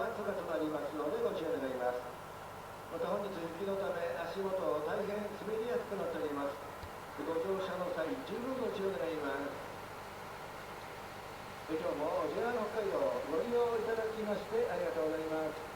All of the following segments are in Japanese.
発がとなりますのでご注意願います。また本日雪のため足元大変滑りやすくなっております。ご乗車の際十分ご注意願います。今日も JR 北海道ご利用いただきましてありがとうございます。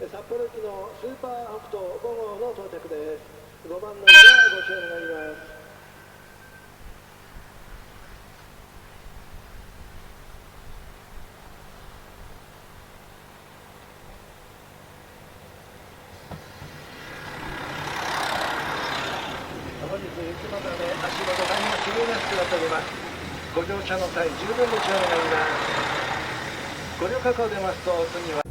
札幌行きのスーパー北斗5号の到着です。5番乗りがご注意願います。本日雪のため足元大変滑りやすくなっております。ご乗車の際十分ご注意願います。ご旅客を出ますと次は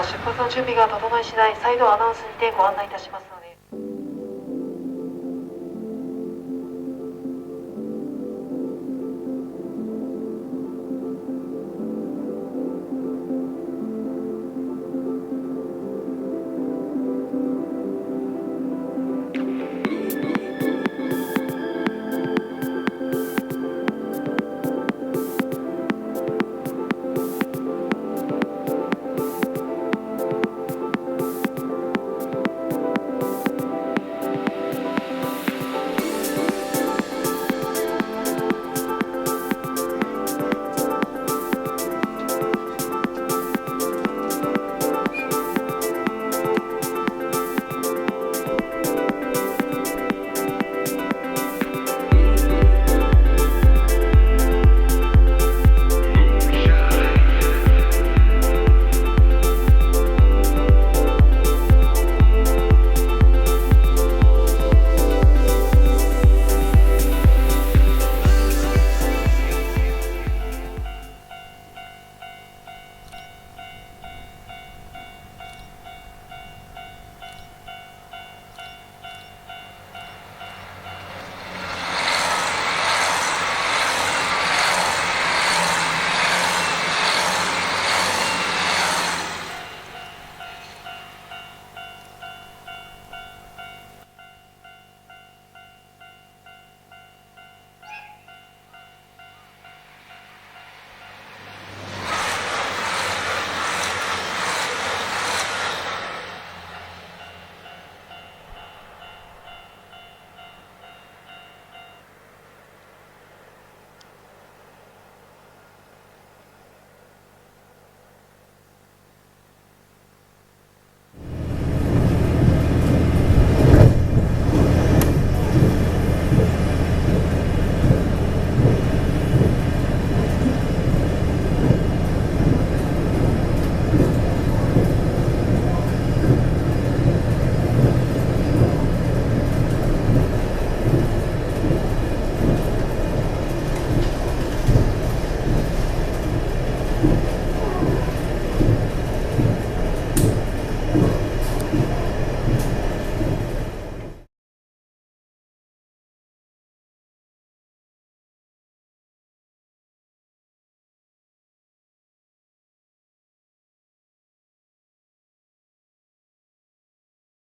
出発の準備が整い次第再度アナウンスにてご案内いたしますので。